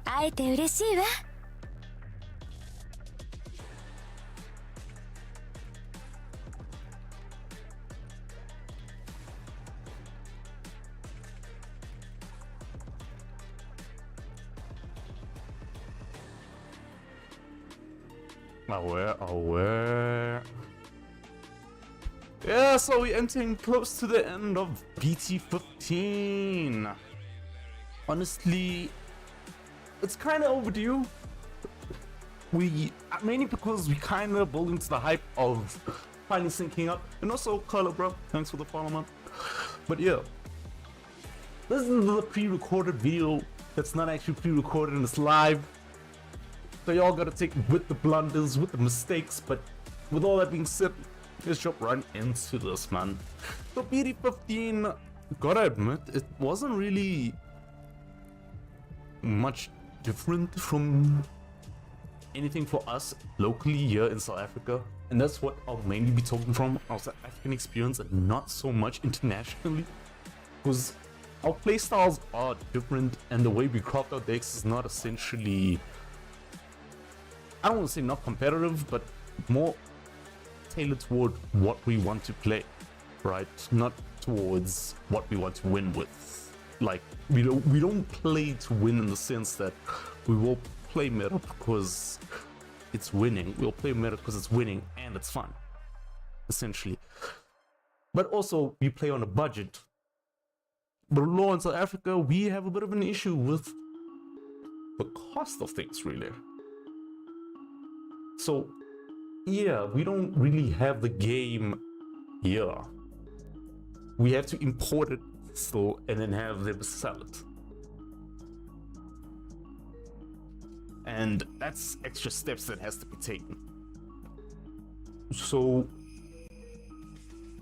会えて嬉しいわ。Aware. Yeah, so we're entering close to the end of BT15. Honestly, it's kind of overdue. Mainly because we kind of build into the hype of finally syncing up. And also, Color Bro, thanks for the follow, man. But yeah, this is the pre-recorded video that's not actually pre-recorded and it's live. So y'all gotta take it with the blunders, with the mistakes, but with all that being said, let's jump right into this, man. So BT15, gotta admit, it wasn't really much different from anything for us locally here in South Africa. And that's what I'll mainly be talking from, our South African experience and not so much internationally. Because our playstyles are different and the way we craft our decks is not essentially, I don't want to say not competitive, but more tailored toward what we want to play, right? Not towards what we want to win with. Like, we don't play to win in the sense that we will play meta because it's winning. We'll play meta because it's winning and it's fun, essentially. But also, we play on a budget. But law in South Africa, we have a bit of an issue with the cost of things, really. So, yeah, we don't really have the game here. We have to import it still and then have them sell it. And that's extra steps that has to be taken. So,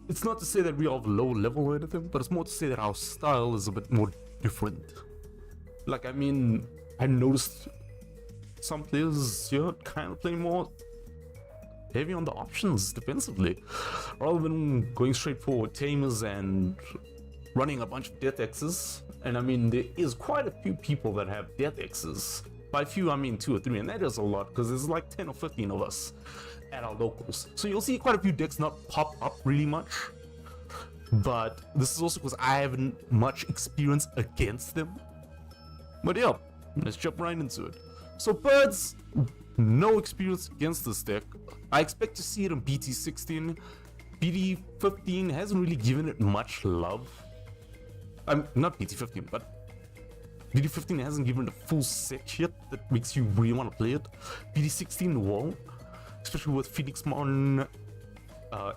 it's not to say that we are of low level or anything, but it's more to say that our style is a bit more different. Like, I mean, I noticed some players here kind of play more heavy on the options defensively, rather than going straight for tamers and running a bunch of death X's. And I mean, there is quite a few people that have death X's. By few, I mean 2 or 3, and that is a lot because there's like 10 or 15 of us at our locals. So you'll see quite a few decks not pop up really much. But this is also because I haven't much experience against them. But yeah, let's jump right into it. So Birds, no experience against this deck. I expect to see it on BT16. BT15 hasn't really given it much love. I'm not BT15, but BT15 hasn't given it a full set yet that makes you really want to play it. BT16 will, especially with Phoenix Mon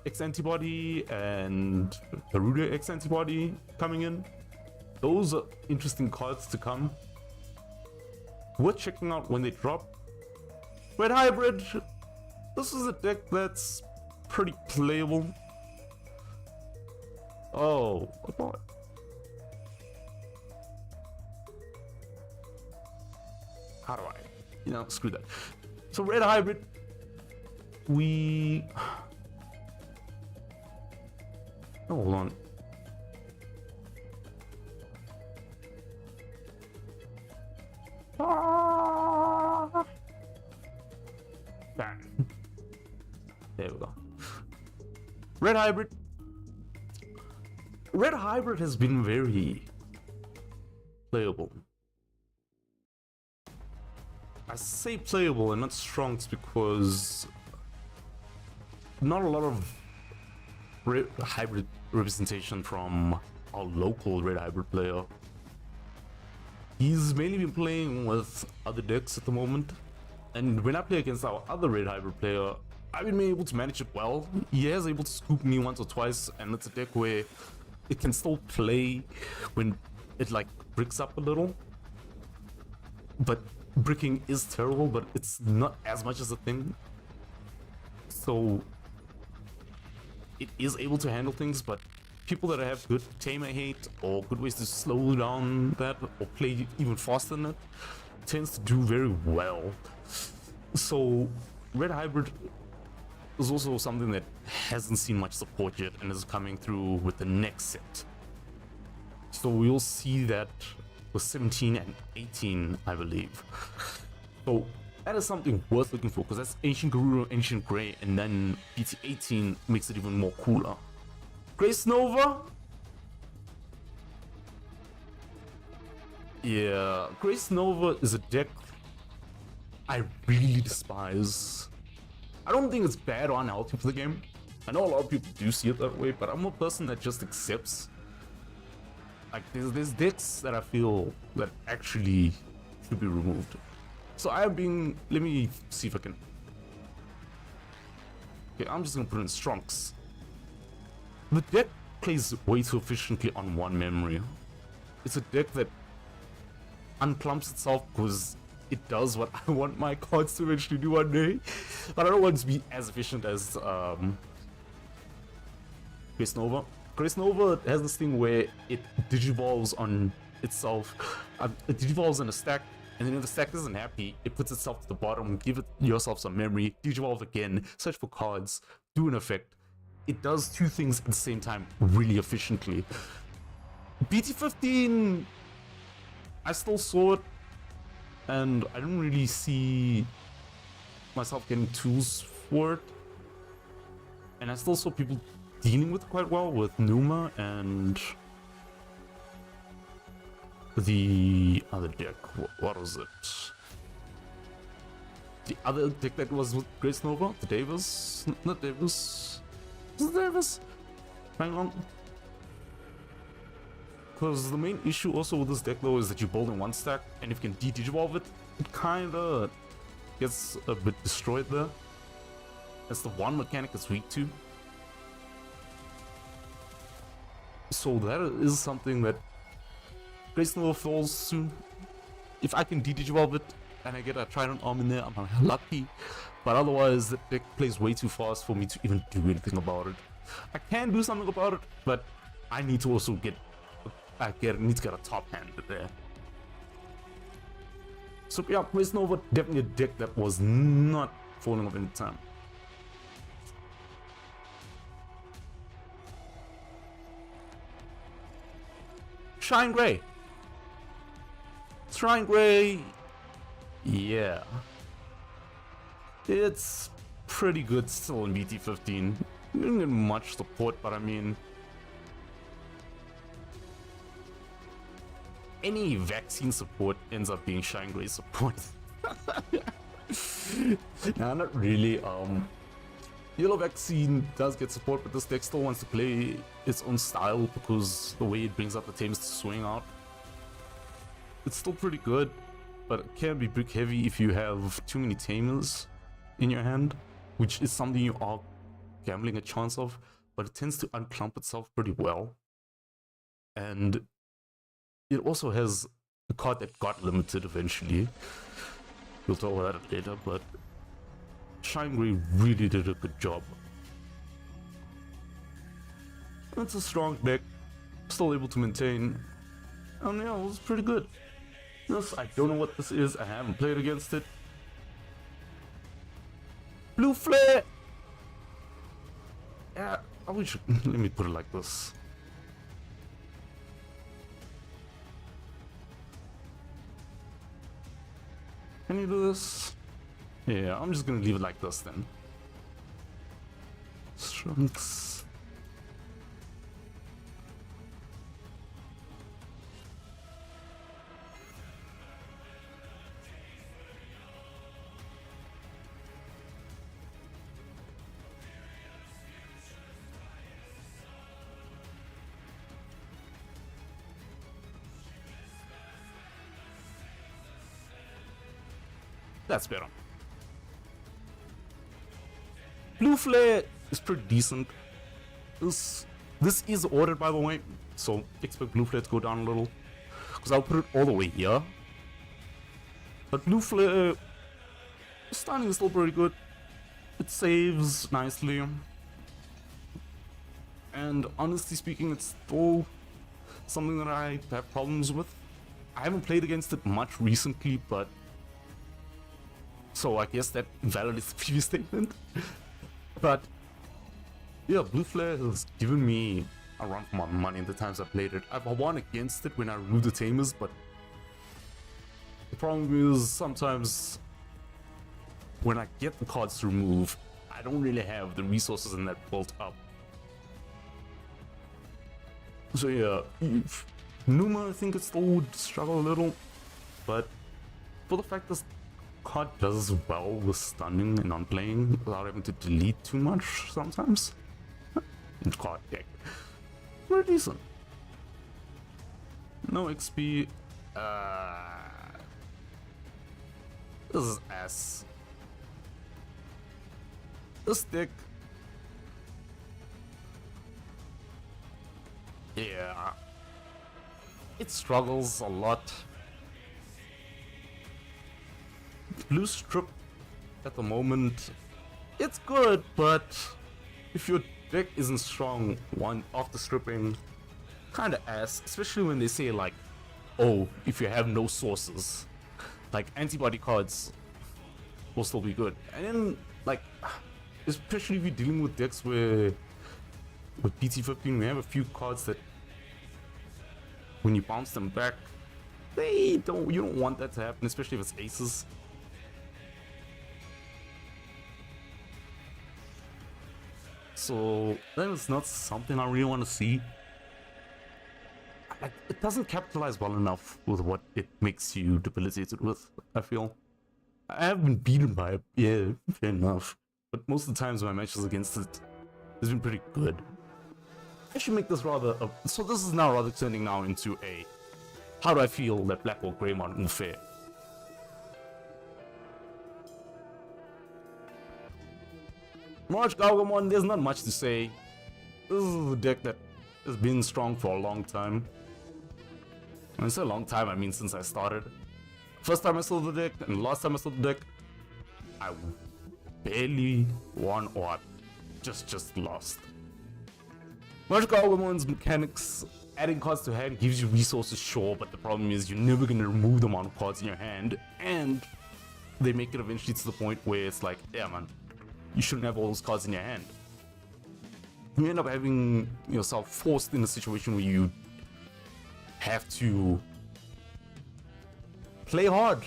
X antibody and Garuda X antibody coming in. Those are interesting cards to come. Worth checking out when they drop. Red Hybrid, this is a deck that's pretty playable. Oh, what? How do I? Screw that. So Red Hybrid, hold on. There we go. Red Hybrid. Red Hybrid has been very playable. I say playable and not strong because not a lot of Red Hybrid representation from our local Red Hybrid player. He's mainly been playing with other decks at the moment, and when I play against our other Red Hybrid player, I've been able to manage it well. He is able to scoop me once or twice, and it's a deck where it can still play when it like bricks up a little. But bricking is terrible, but it's not as much as a thing. So it is able to handle things, but people that have good tamer hate or good ways to slow down that or play even faster than it tends to do very well. So Red Hybrid is also something that hasn't seen much support yet and is coming through with the next set. So we'll see that was 17 and 18, I believe. So that is something worth looking for, because that's Ancient Guru, Ancient Grey, and then BT18 makes it even more cooler. Grace Nova? Yeah, Grace Nova is a deck I really despise. I don't think it's bad or unhealthy for the game. I know a lot of people do see it that way, but I'm a person that just accepts. Like, there's decks that I feel that actually should be removed. So I am being, let me see if I can. Okay, I'm just gonna put in Strunks. The deck plays way too efficiently on one memory. It's a deck that unclumps itself because it does what I want my cards to eventually do one day, but I don't want it to be as efficient as Grace Nova. Grace Nova has this thing where it digivolves on itself. It digivolves in a stack, and then if the stack isn't happy, it puts itself to the bottom, give it yourself some memory, digivolve again, search for cards, do an effect. It does two things at the same time really efficiently. BT15, I still saw it, and I didn't really see myself getting tools for it. And I still saw people dealing with it quite well with Numa and the other deck. What was it? The other deck that was with Grace Nova? The Davis? Not Davis. Is it Davis? Hang on. Because the main issue also with this deck though is that you build in one stack, and if you can de-digivolve it, it kinda gets a bit destroyed there. That's the one mechanic it's weak to. So that is something that Grace Nova falls to. If I can de-digivolve it and I get a Trident Arm in there, I'm lucky. But otherwise, the deck plays way too fast for me to even do anything about it. I can do something about it, but I need to also get need to get a top hand there. So yeah, Grace Nova, definitely a deck that was not falling off any time. Shine Grey. Shrine Grey, yeah. It's pretty good still in BT15. Didn't get much support, but I mean, any vaccine support ends up being Shine Grey support. Nah, not really. Yellow Vaccine does get support, but this deck still wants to play its own style because the way it brings up the tames to swing out. It's still pretty good, but it can be brick heavy if you have too many tamers in your hand, which is something you are gambling a chance of, but it tends to unclump itself pretty well. And it also has a card that got limited eventually. We'll talk about that later, but Shine Grey really did a good job. It's a strong deck, still able to maintain, and yeah, it was pretty good. Yes, I don't know what this is, I haven't played against it. Blue Flare! Yeah, I wish, let me put it like this. Can you do this? Yeah, I'm just gonna leave it like this then. Strunks. That's better. Blue Flare is pretty decent. This is ordered, by the way, so expect Blue Flare to go down a little, because I'll put it all the way here. But Blue Flare, stunning is still pretty good. It saves nicely, and honestly speaking, it's still something that I have problems with. I haven't played against it much recently, but so I guess that invalidates the previous statement. But yeah, Blue Flare has given me a run for my money in the times I played it. I've won against it when I removed the tamers, but The problem is sometimes when I get the cards to remove, I don't really have the resources in that built up. So yeah, Numa I think it still would struggle a little, but for the fact this card does well with stunning and non-playing without having to delete too much sometimes, in card deck, very decent. No XP. This is ass. This deck. Yeah. It struggles a lot. Blue strip at the moment. It's good, but if your deck isn't strong one after stripping, kinda ass, especially when they say like, oh, if you have no sources, like antibody cards will still be good. And then like, especially if you're dealing with decks where with PT15 we have a few cards that when you bounce them back, you don't want that to happen, especially if it's aces. So that is not something I really want to see. Like, it doesn't capitalize well enough with what it makes you debilitated with, I feel. I have been beaten by it, yeah, fair enough. But most of the times my matches against it has been pretty good. I should make this rather, so this is now rather turning now into a, how do I feel that Black or Grey Mountain will fare? March Gargamon, there's not much to say. This is a deck that has been strong for a long time. When I say a long time, I mean since I started. First time I saw the deck and last time I saw the deck, I barely won or I just lost. March Gargamon's mechanics, adding cards to hand gives you resources, sure, but the problem is you're never going to remove the amount of cards in your hand, and they make it eventually to the point where it's like, yeah man, you shouldn't have all those cards in your hand. You end up having yourself forced in a situation where you have to play hard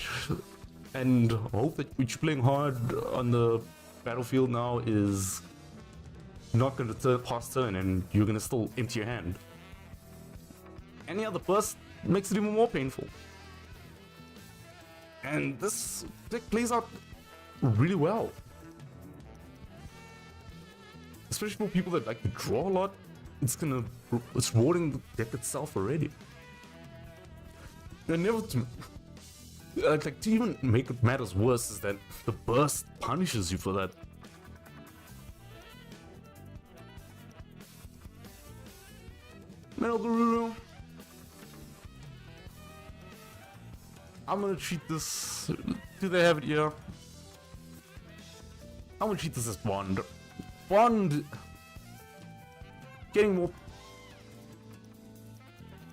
and hope that what you're playing hard on the battlefield now is not going to pass turn and you're going to still empty your hand. Any other burst makes it even more painful. And this deck plays out really well. Especially for people that like to draw a lot, it's rewarding the deck itself already. And never to, like, to even make it matters worse is that the burst punishes you for that. Metal Guru. I'm gonna treat this. Do they have it here? I'm gonna treat this as Bond. Bond getting more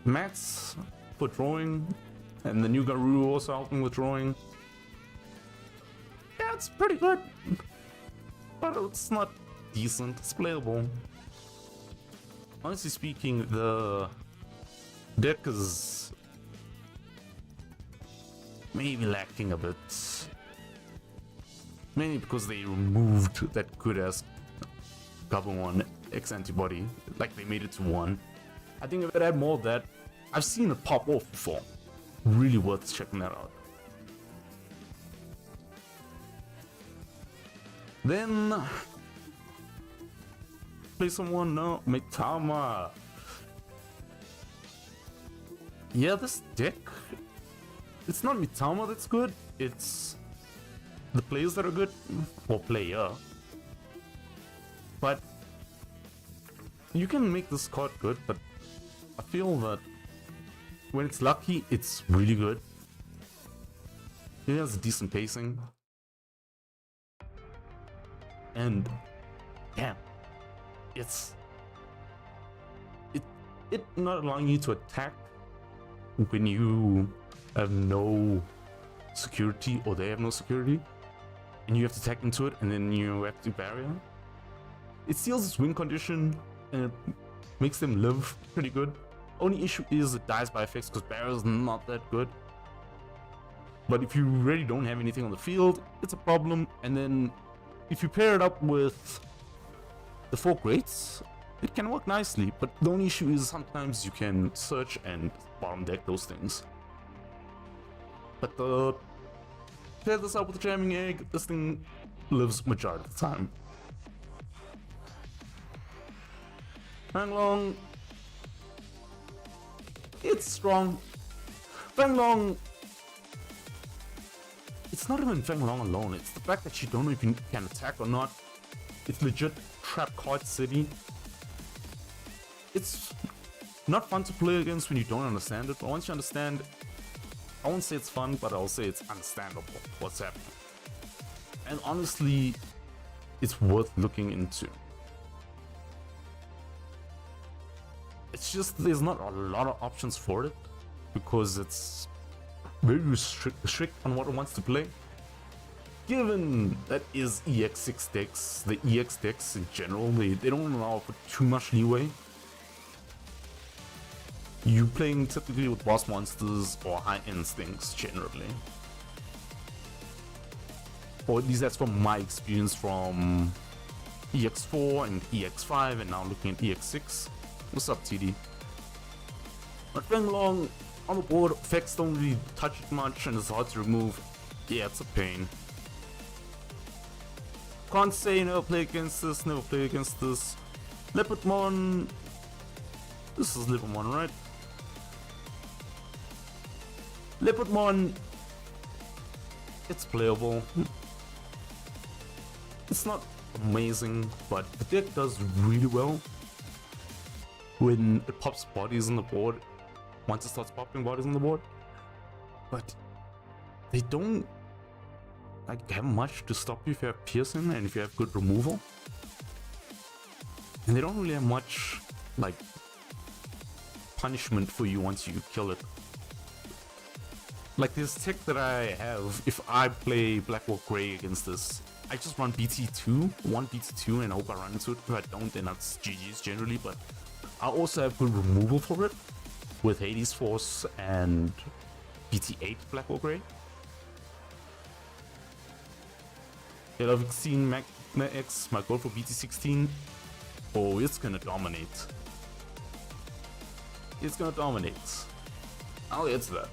mats for drawing, and the new Garuru also helping with drawing. Yeah, it's pretty good, but it's not decent. It's playable. Honestly speaking, the deck is maybe lacking a bit, mainly because they removed that good ass cover 1 X antibody, like they made it to 1. I think if it had more of that, I've seen it pop off before. Really worth checking that out. Then play someone, no, Mitama. Yeah, this deck, it's not Mitama that's good, it's the players that are good, or player. But you can make this card good, but I feel that when it's lucky, it's really good. It has decent pacing. And damn, it not allowing you to attack when you have no security or they have no security, and you have to attack into it, and then you have to barrier. It steals its win condition and it makes them live pretty good. Only issue is it dies by effects because barrier is not that good. But if you really don't have anything on the field, it's a problem. And then if you pair it up with the 4 greats, it can work nicely. But the only issue is sometimes you can search and bottom deck those things. But pair this up with the jamming egg, this thing lives majority of the time. Fang Long, it's strong. Fang Long, it's not even Fang Long alone, it's the fact that you don't know if you can attack or not. It's legit trap card city. It's not fun to play against when you don't understand it, but once you understand, I won't say it's fun, but I'll say it's understandable what's happening. And honestly, it's worth looking into. It's just there's not a lot of options for it because it's very strict on what it wants to play. Given that is EX6 decks, the EX decks in general, they don't allow for too much leeway. You playing typically with boss monsters or high-end things generally. Or at least that's from my experience from EX4 and EX5 and now looking at EX6. What's up, TD? But Fang Long on the board, effects don't really touch it much and it's hard to remove. Yeah, it's a pain. Can't say never play against this, never play against this. Leopardmon. This is Leopardmon, right? Leopardmon. It's playable. It's not amazing, but the deck does really well when it pops bodies on the board. Once it starts popping bodies on the board, but they don't like have much to stop you if you have piercing and if you have good removal, and they don't really have much like punishment for you once you kill it. Like this tech that I have, if I play Blackwall Grey against this, I just run BT2, one BT2, and I hope I run into it. If I don't, then that's GG's generally, but I also have good removal for it with Hades Force and BT8 Blackwall Grey. Yeah, I've seen Magna X, my goal for BT16. Oh, it's gonna dominate. It's gonna dominate. I'll get to that.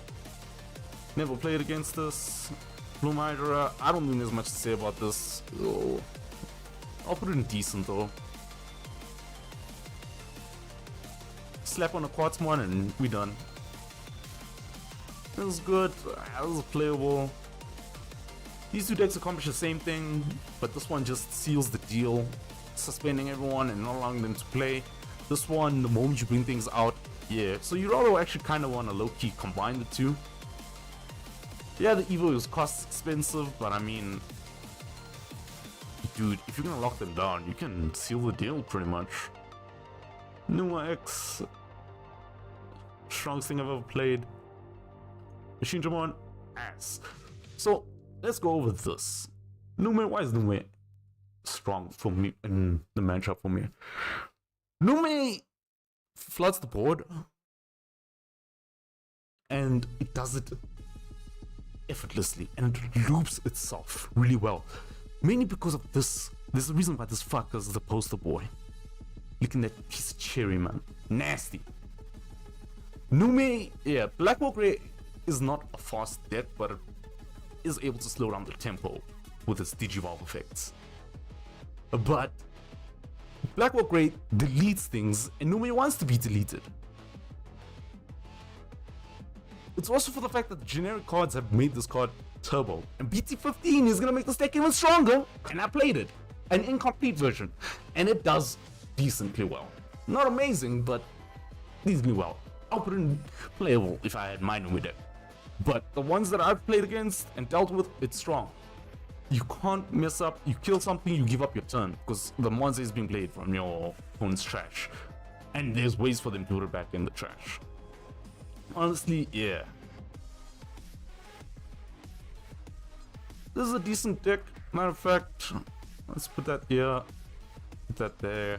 Never played against this. Bloom Hydra, I don't think there's much to say about this. Oh, I'll put it in decent though. Slap on a Quartzmon and we done. This is good. This is playable. These two decks accomplish the same thing, but this one just seals the deal, suspending everyone and not allowing them to play. This one, the moment you bring things out, yeah. So you rather actually kind of want to low-key combine the two. Yeah, the Evo is cost expensive, but I mean, dude, if you're gonna lock them down, you can seal the deal pretty much. Numa X, strongest thing I've ever played. Machine Dramon, ass. So let's go over this. Numa, why is Numa strong for me in the matchup for me? Numa floods the board, and it does it effortlessly, and it loops itself really well. Mainly because of this. There's a reason why this fucker is the poster boy. Look at that piece of cherry, man. Nasty. Numa, yeah, Blackwall Grey is not a fast deck, but it is able to slow down the tempo with its Digivolve effects. But Blackwall Grey deletes things, and Numa wants to be deleted. It's also for the fact that generic cards have made this card turbo, and BT15 is gonna make this deck even stronger, and I played it, an incomplete version, and it does decently well. Not amazing, but decently well. I'll put it in playable if I had my Numa deck. But the ones that I've played against and dealt with, it's strong. You can't mess up, you kill something, you give up your turn, because the monster is being played from your opponent's trash. And there's ways for them to put it back in the trash. Honestly, yeah. This is a decent deck. Matter of fact, let's put that here, put that there.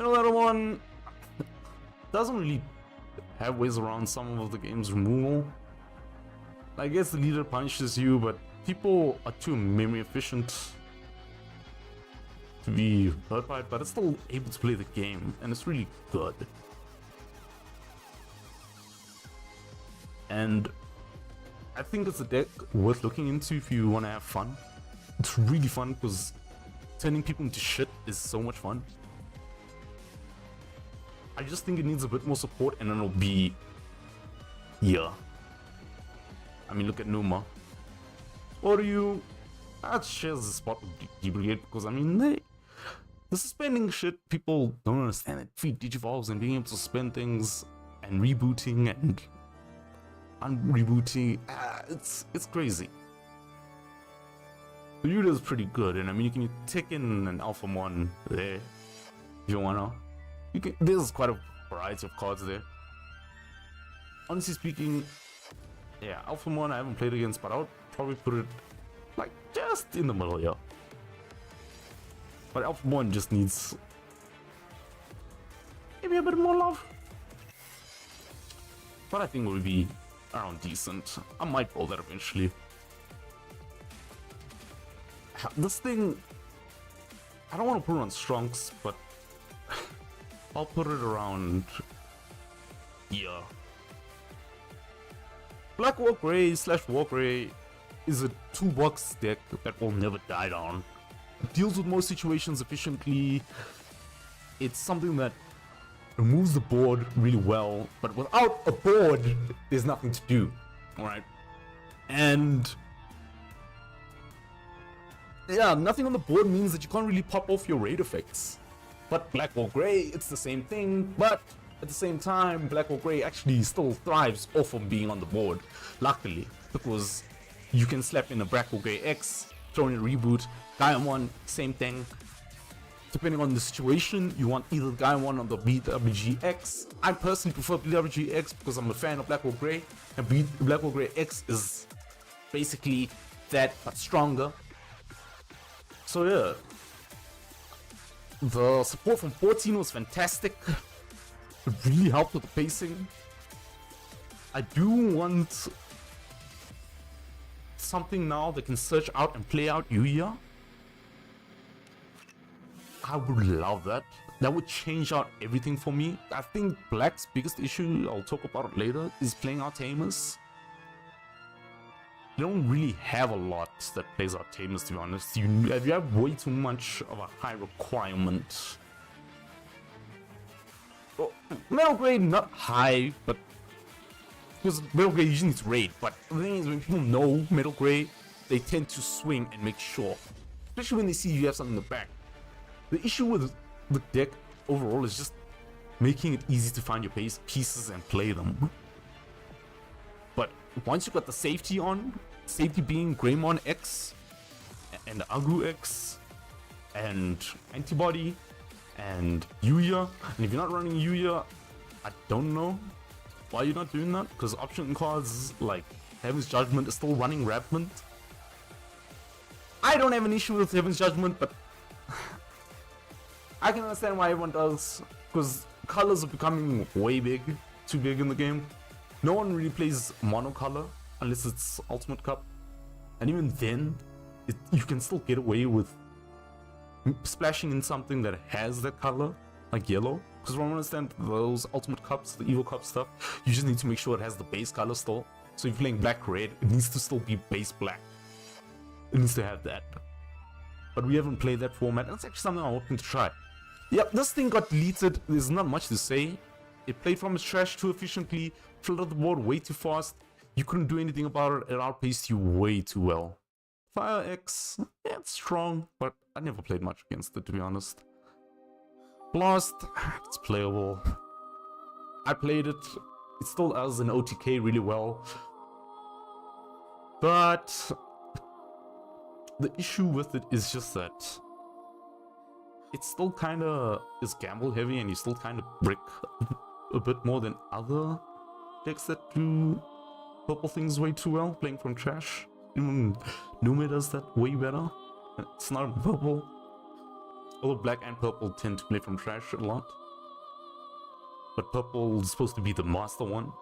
The other one doesn't really have ways around some of the game's removal. I guess the leader punishes you, but people are too memory efficient to be hurt by it, but it's still able to play the game, and it's really good. And I think it's a deck worth looking into if you want to have fun. It's really fun because turning people into shit is so much fun. I just think it needs a bit more support, and then it'll be... yeah. I mean, look at Numa. Or do you... That shares the spot with D-Brigade because, I mean, the suspending shit, people don't understand it. Free Digivolves and being able to suspend things and rebooting and unrebooting, it's crazy. The Yuda is pretty good, and I mean, you can take in an Alphamon there if you wanna. There's quite a variety of cards there. Honestly speaking, yeah, Alphamon I haven't played against, but I would probably put it like just in the middle here. But Alphamon just needs maybe a bit more love. But I think it would be around decent. I might roll that eventually. This thing, I don't want to put it on Strunks, but I'll put it around here. Black War Grey / War Grey is a toolbox deck that will never die down. It deals with most situations efficiently. It's something that removes the board really well, but without a board, there's nothing to do. Alright? And yeah, nothing on the board means that you can't really pop off your raid effects. But Black War Grey, it's the same thing, but at the same time, Black War Grey actually still thrives off of being on the board, luckily, because you can slap in a Black War Grey X, throw in a reboot, Gaimon, same thing. Depending on the situation, you want either Gaimon or the BWG X. I personally prefer BWG X because I'm a fan of Black War Grey, and Black War Grey X is basically that, but stronger. So yeah, the support from 14 was fantastic. It really helped with the pacing. I do want something now that can search out and play out Yuya. I would love that. That would change out everything for me. I think Black's biggest issue, I'll talk about it later, is playing out Tamers. They don't really have a lot that plays out Tamers, to be honest. You have way too much of a high requirement. Well, Metal Grey, not high, but because Metal Grey usually needs raid. But the thing is, when people know Metal Grey, they tend to swing and make sure, especially when they see you have something in the back. The issue with the deck overall is just making it easy to find your pieces and play them. But once you got the safety on, safety being Greymon X and Agu X and Antibody and Yuya, and if you're not running Yuya, I don't know why you're not doing that, because option cards like Heaven's Judgment is still running rampant. I don't have an issue with Heaven's Judgment, but I can understand why everyone does, because colors are becoming way big, too big in the game. No one really plays monocolor unless it's Ultimate Cup, and even then, you can still get away with splashing in something that has that color, like yellow. Because from what I understand, those Ultimate Cups, the Evo Cup stuff, you just need to make sure it has the base color still. So if you're playing black-red, it needs to still be base black. It needs to have that. But we haven't played that format, and it's actually something I'm hoping to try. Yep, this thing got deleted. There's not much to say. It played from its trash too efficiently, flooded the board way too fast. You couldn't do anything about it. It outpaced you way too well. Fire X, yeah, it's strong, but I never played much against it, to be honest. Blast, it's playable. I played it. It still does an OTK really well. But the issue with it is just that it still kind of is gamble heavy, and you still kind of brick a bit more than other decks that do purple things way too well, playing from trash. Even Nume does that way better. It's not purple. Although black and purple tend to play from trash a lot. But purple is supposed to be the master one.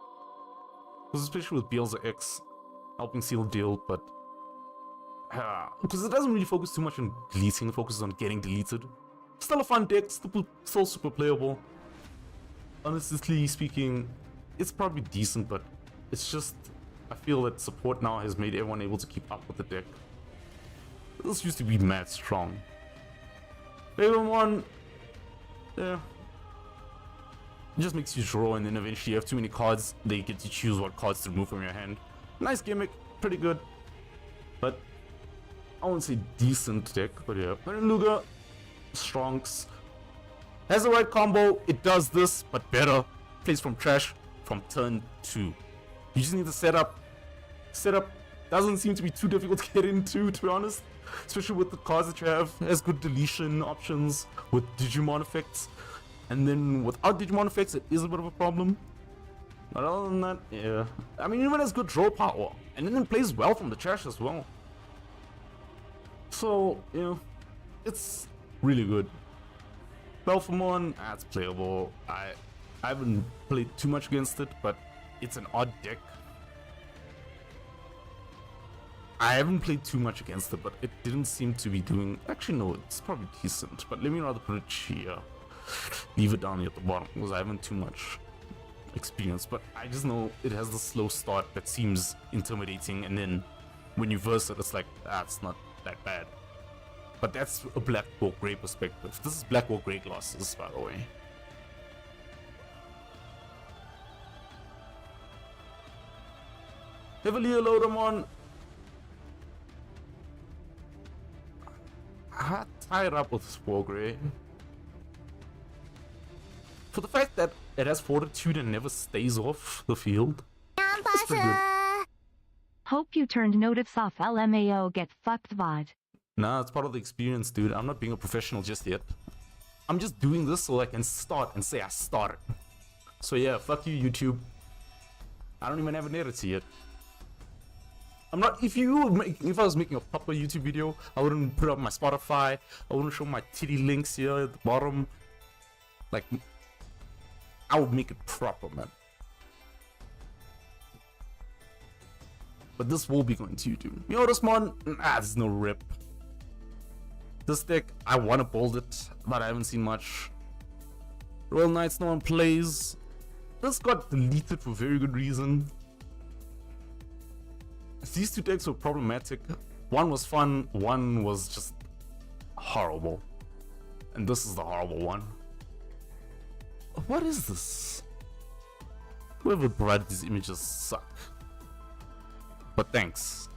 Because especially with Beelzer X helping seal deal, but because it doesn't really focus too much on deleting, it focuses on getting deleted. Still a fun deck, still super playable. Honestly speaking, it's probably decent, but it's just, I feel that support now has made everyone able to keep up with the deck. This used to be mad strong. Favorite one, yeah. It just makes you draw, and then eventually you have too many cards, they get to choose what cards to remove from your hand. Nice gimmick, pretty good. But I wouldn't say decent deck, but yeah. Luger, Strongs. Has the right combo, it does this, but better. Plays from trash from turn 2. You just need the setup. Setup doesn't seem to be too difficult to get into, to be honest. Especially with the cards that you have. Has good deletion options with Digimon effects. And then without Digimon effects, it is a bit of a problem. But other than that, yeah. I mean, even has good draw power. And then it plays well from the trash as well. So, you know, it's really good. Belphemon, it's playable. I haven't played too much against it, but it's an odd deck. I haven't played too much against it, but it didn't seem to be doing... Actually, no, it's probably decent, but let me rather put it here. Leave it down here at the bottom, because I haven't too much experience, but I just know it has the slow start that seems intimidating, and then when you verse it, it's like, it's not that bad. But that's a black or grey perspective. This is black or grey glasses, by the way. Heavily Elodamon. I tie it up with Spore Grey. For the fact that it has fortitude and never stays off the field. That's pretty good. Hope you turned notice off LMAO get fucked VOD. Nah, it's part of the experience, dude. I'm not being a professional just yet. I'm just doing this so I can start and say I started. So yeah, fuck you, YouTube. I don't even have an editor yet. I'm not. If I was making a proper YouTube video, I wouldn't put up my Spotify. I wouldn't show my titty links here at the bottom. Like, I would make it proper, man. But this will be going to YouTube. You know this one? There's no rip. This deck, I want to build it, but I haven't seen much. Royal Knights, no one plays. This got deleted for very good reason. These two decks were problematic. One was fun, one was just horrible. And this is the horrible one. What is this? Whoever provided these images suck. But thanks.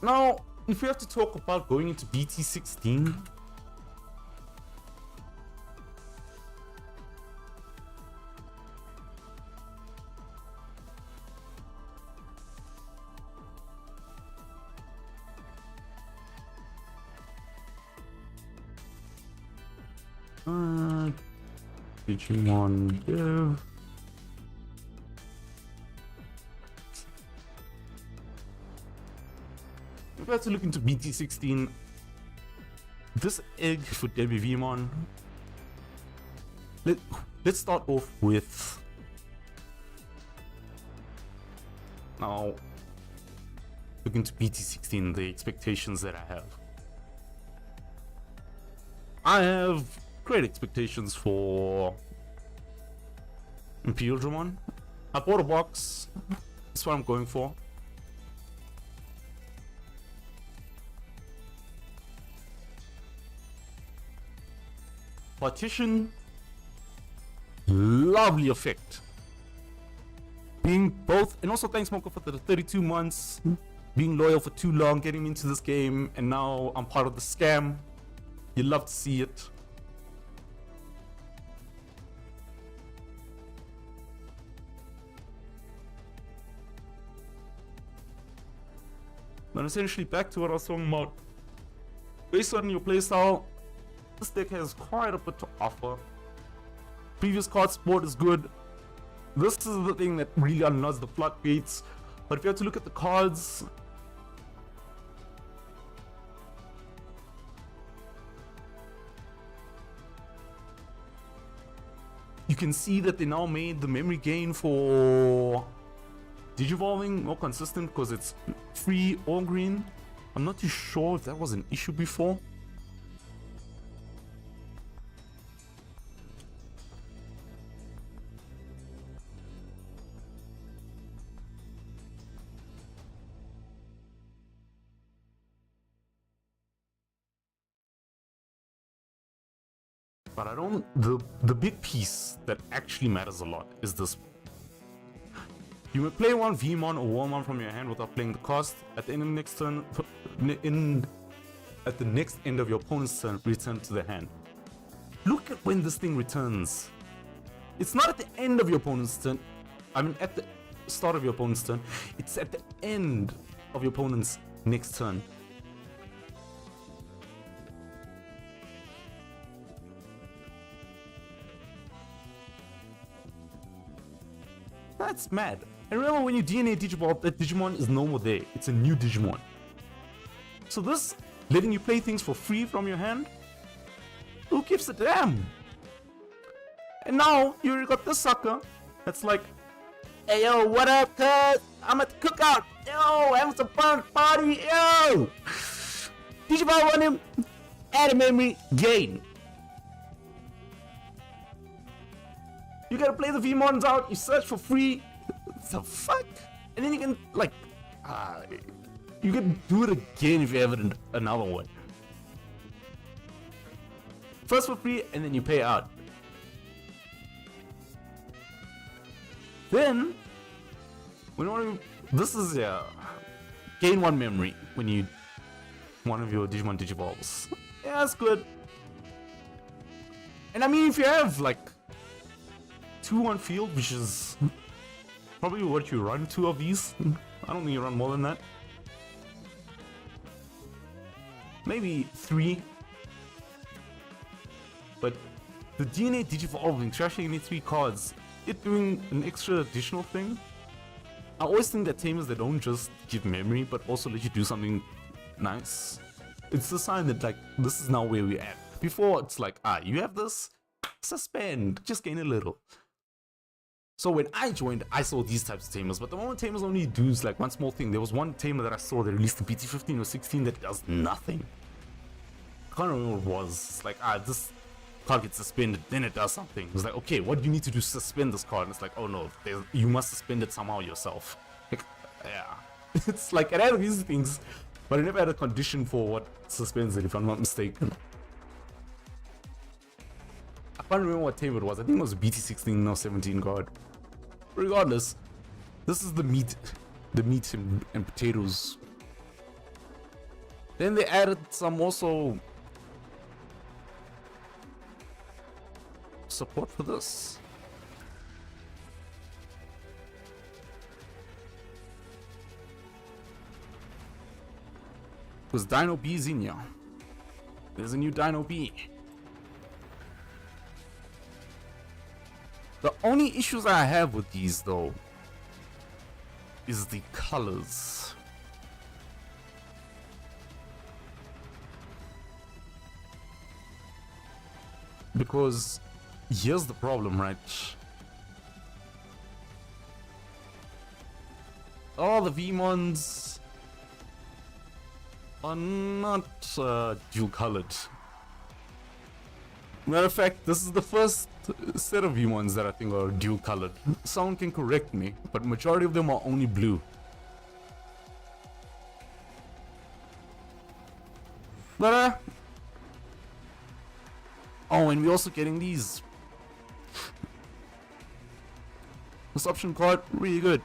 Now, if we have to talk about going into BT16, Digimon Dev. If we have to look into BT16, this egg for Vmon. Let's start off with now look into BT16, the expectations that I have. I have great expectations for Imperial Dramon. I bought a box. That's what I'm going for. Partition. Lovely effect. Being both, and also thanks Moko for the 32 months. Being loyal for too long, getting me into this game, and now I'm part of the scam. You love to see it. But essentially back to what I was talking about. Based on your playstyle, this deck has quite a bit to offer. Previous card support is good. This is the thing that really unlocks the floodgates. But if you have to look at the cards, You can see that they now made the memory gain for Digivolving more consistent because it's free or green. I'm not too sure if that was an issue before. But I don't, the big piece that actually matters a lot is this. You may play one Vmon or Warmon from your hand without playing the cost. At the end of the next turn, at the next end of your opponent's turn, return to the hand. Look at when this thing returns. It's not at the end of your opponent's turn. I mean, at the start of your opponent's turn. It's at the end of your opponent's next turn. That's mad. And remember, when you DNA Digivolve, that Digimon is no more there. It's a new Digimon. So this, letting you play things for free from your hand, who gives a damn? And now, you already got this sucker that's like, hey yo, what up, cuz? I'm at the cookout. Yo, having some fun party. Yo! Digivolve on him, add a memory, gain. You gotta play the Vmons out, you search for free. The fuck? And then you can, like, you can do it again if you have another one. First for free, and then you pay out. Then, when one of you, this is gain one memory when you one of your Digimon Digivolves. Yeah, that's good. And I mean, if you have like 2 on field, which is probably what you run 2 of these. I don't think you run more than that. Maybe 3. But the DNA Digivolving, trashing any 3 cards, it doing an extra additional thing. I always think that tamers, they don't just give memory, but also let you do something nice. It's a sign that, like, this is now where we're at. Before, it's like, you have this, suspend, just gain a little. So when I joined, I saw these types of tamers, but the moment tamers only do like one small thing. There was one tamer that I saw that released the BT15 or 16 that does nothing. I can't remember what it was. It's like, this card gets suspended, then it does something. It was like, okay, what do you need to do to suspend this card? And it's like, oh no, you must suspend it somehow yourself. Like, yeah. It's like, it had these things, but it never had a condition for what suspends it, if I'm not mistaken. I can't remember what tamer it was. I think it was a BT16 or 17 card. Regardless, this is the meat and potatoes. Then they added some also support for this. Because Dino B is in here. There's a new Dino B. The only issues I have with these though is the colors. Because here's the problem, right? All the Vmons are not dual colored. Matter of fact, this is the first set of Vmons that I think are dual colored. Someone can correct me, but majority of them are only blue. But oh, and we're also getting these. This option card, really good.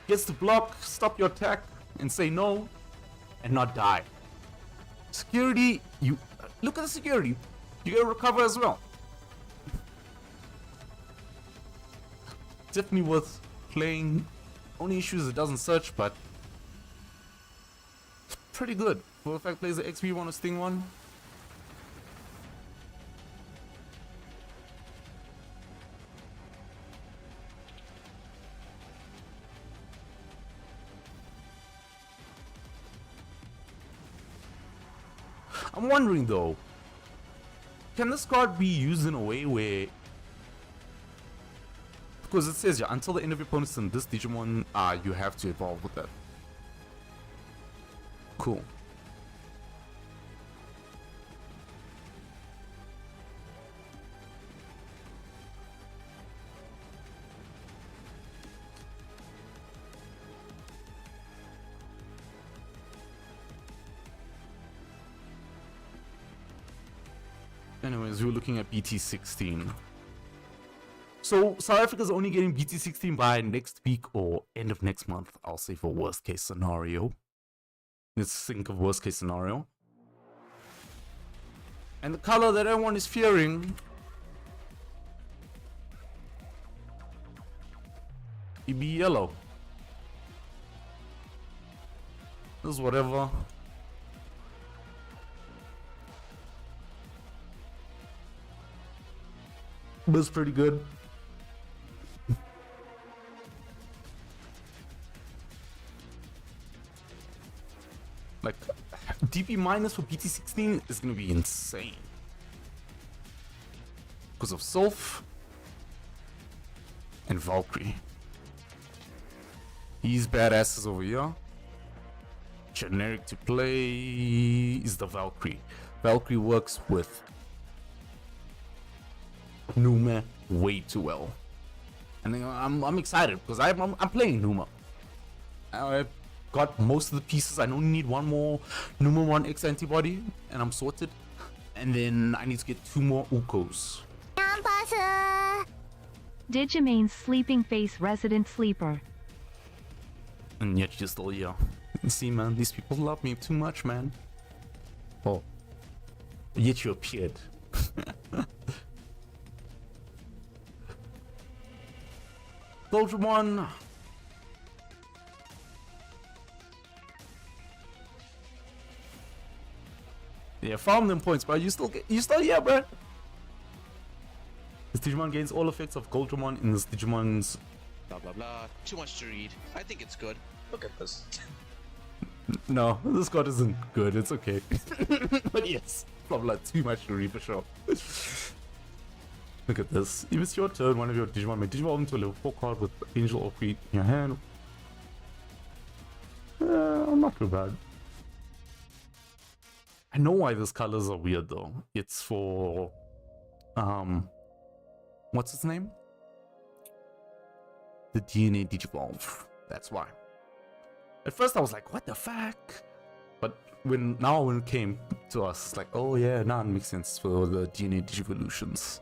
Gets to block, stop your attack, and say no, and not die. Security, you look at the security. You gotta recover as well. Definitely worth playing. Only issue is it doesn't search, but pretty good. For the fact plays the XP one or Sting one. I'm wondering though, can this card be used in a way where, because it says, yeah, until the end of your opponent's turn, this Digimon, you have to evolve with that. Cool. Anyways, we're looking at BT16. So South Africa's only getting BT16 by next week or end of next month, I'll say, for worst case scenario. Let's think of worst case scenario. And the color that everyone is fearing, it'd be yellow. This is whatever. But it's pretty good. Like, DP minus for BT16 is gonna be insane. Because of Sylph and Valkyrie. These badasses over here. Generic to play is the Valkyrie. Valkyrie works with Numa way too well. And I'm excited because I'm playing Numa. I've got most of the pieces. I only need one more Numa 1X antibody and I'm sorted. And then I need to get 2 more Ukos. Digimaynes sleeping face resident sleeper. And yet you're still here. See, man, these people love me too much, man. Oh. Yet you appeared. Goldramon. Yeah, farm them points, bro. You still here, bro. This Digimon gains all effects of Goldramon in this Digimon's blah blah blah. Too much to read. I think it's good. Look at this. No, this card isn't good. It's okay. But yes, blah blah. Too much to read for sure. Look at this. If it's your turn, one of your Digimon may Digivolve into a level 4 card with Angel or Creed in your hand. Not too bad. I know why these colors are weird though. It's for what's its name? The DNA Digivolve. That's why. At first I was like, what the fuck? But when it came to us, it's like, oh yeah, now it makes sense for the DNA Digivolutions.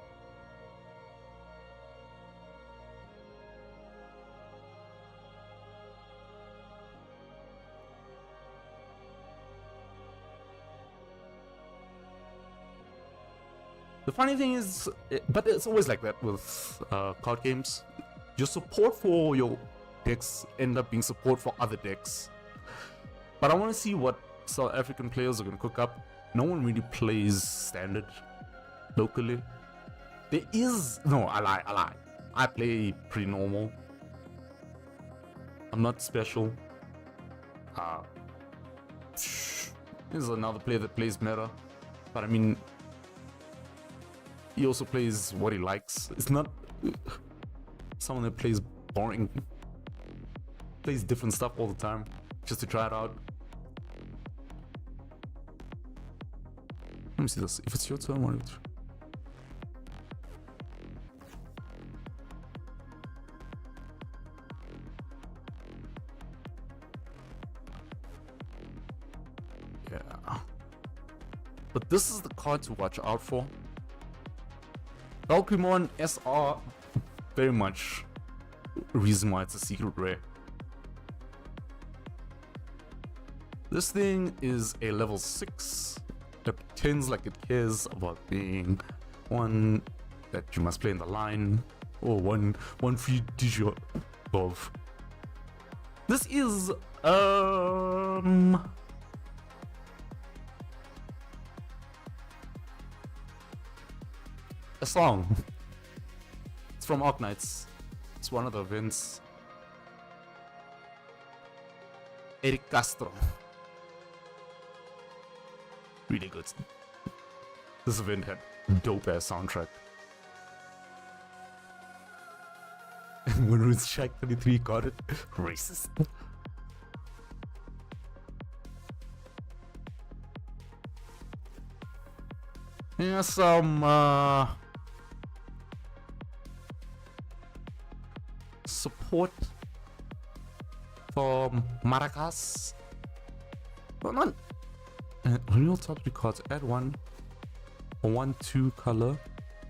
The funny thing is, but it's always like that with card games. Your support for your decks end up being support for other decks. But I want to see what South African players are going to cook up. No one really plays standard locally. There is... No, I lie. I play pretty normal. I'm not special. There's another player that plays meta. But I mean... He also plays what he likes. It's not someone that plays boring. Plays different stuff all the time just to try it out. Let me see this. If it's your turn, what is it? Yeah. But this is the card to watch out for. Valkyremon SR, very much reason why it's a secret rare. This thing is a level 6 that pretends like it cares about being one that you must play in the line or one free Digivolve. This is a song. It's from Arknights. It's one of the events. Eric Castro. Really good. This event had dope ass soundtrack. When Ruth Shack 33 got it, racist. Yeah, some support for Maracas. Well, not real top 3 cards. Add one or 1/2 color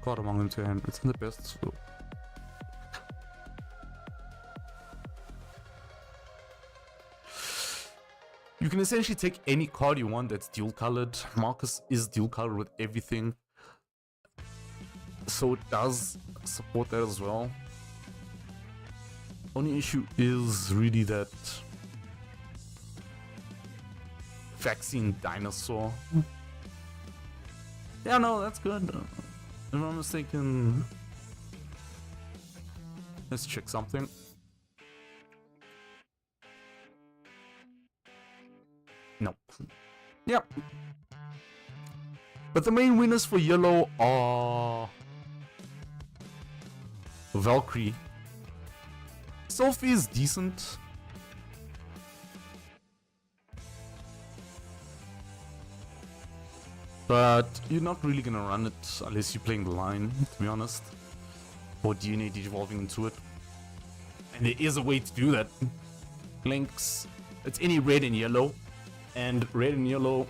card among them to hand. It's in the best. So. You can essentially take any card you want that's dual colored. Marcus is dual colored with everything, so it does support that as well. Only issue is really that vaccine dinosaur. Yeah, no, that's good. If I'm mistaken, let's check something. No. Yep. But the main winners for yellow are Valkyrie. Sophie is decent. But you're not really gonna run it unless you're playing the line, to be honest. Or DNA digivolving into it. And there is a way to do that. Links. It's any red and yellow. And red and yellow.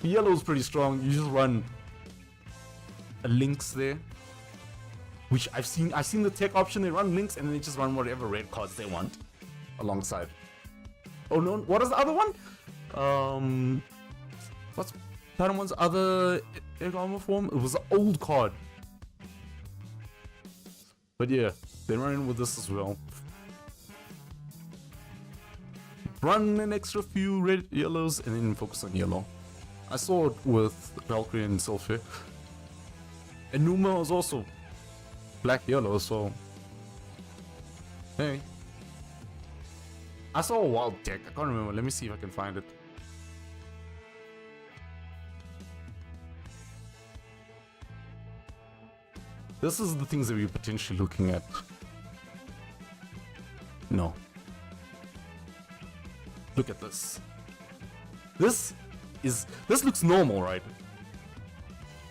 Yellow is pretty strong. You just run a links there. Which I've seen the tech option, they run links and then they just run whatever red cards they want alongside. Oh no, what is the other one? What's Padawan's other egg armor form? It was an old card. But yeah, they run in with this as well. Run an extra few red yellows and then focus on yellow. I saw it with Valkyrie and Sylphie. And Numa was also black yellow, so hey. I saw a wild deck, I can't remember, let me see if I can find it. This is the things that we're potentially looking at. No. Look at this. This looks normal, right?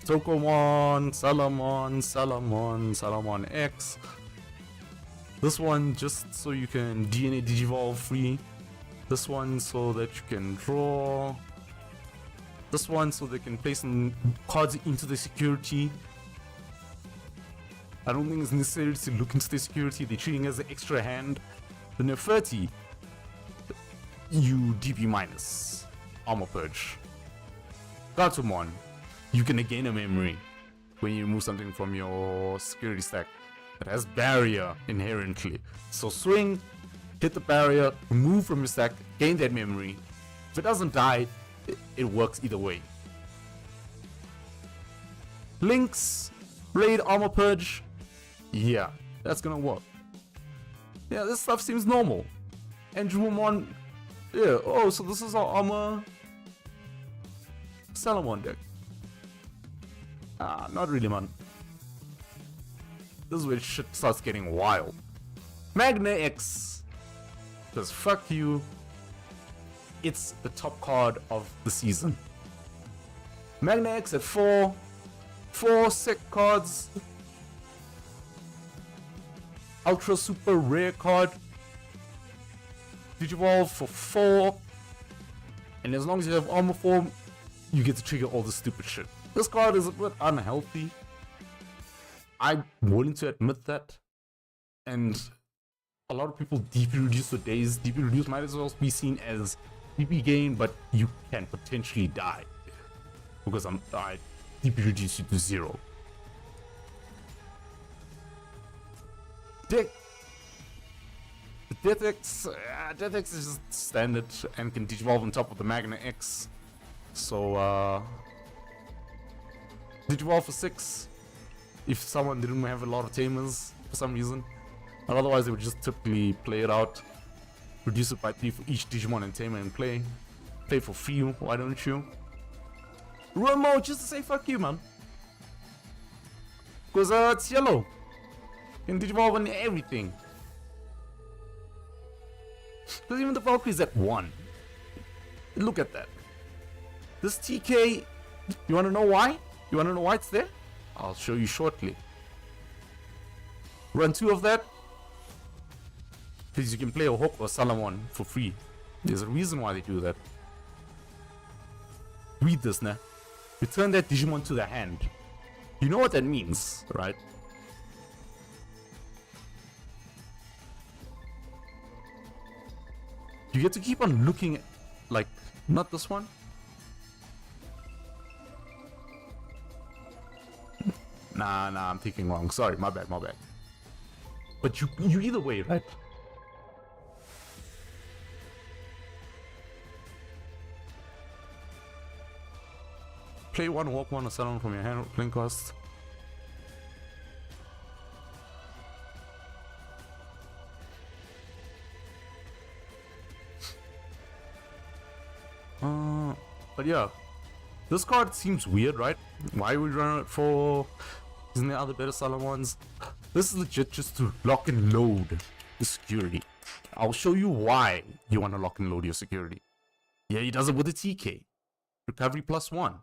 Tokomon, Salamon X. This one just so you can DNA Digivolve free. This one so that you can draw. This one so they can place some cards into the security. I don't think it's necessary to look into the security. They're treating it as an extra hand. The Neferti, you DP-, Armor Purge. Gatomon, you can gain a memory when you remove something from your security stack. It has barrier inherently. So swing, hit the barrier, remove from your stack, gain that memory. If it doesn't die, it works either way. Lynx, Blade Armor Purge. Yeah, that's gonna work. Yeah, this stuff seems normal. And Jumon, yeah, oh, so this is our armor Salamon deck. Ah, not really, man. This is where shit starts getting wild. Magna X. Because fuck you. It's the top card of the season. Magna X at 4. 4 sick cards. Ultra super rare card. Digivolve for 4. And as long as you have armor form, you get to trigger all the stupid shit. This card is a bit unhealthy. I'm willing to admit that. And a lot of people DP reduce for days. DP reduce might as well be seen as DP gain, but you can potentially die. Because I DP reduce you to 0. Death X is just standard and can digivolve on top of the Magna X. So digivolve for 6 if someone didn't have a lot of tamers for some reason. But otherwise they would just typically play it out. Reduce it by 3 for each Digimon and tamer and play. Play for free, why don't you? Remo, just to say fuck you, man. Because it's yellow. Can Digivolve on everything. Because even the Valkyrie's at 1. Look at that. This TK, you want to know why? You want to know why it's there? I'll show you shortly. Run 2 of that. Because you can play a Hawk or Salamon for free. There's a reason why they do that. Read this now. Return that Digimon to the hand. You know what that means, right? You get to keep on looking at, like, not this one. Nah, I'm thinking wrong. Sorry, my bad. But you either way, right? Play one, walk one, or summon from your hand, playing cost. But yeah, this card seems weird, right? Why would we run it for? Isn't there other better Salamons? This is legit just to lock and load the security. I'll show you why you want to lock and load your security. Yeah, he does it with the TK. Recovery +1.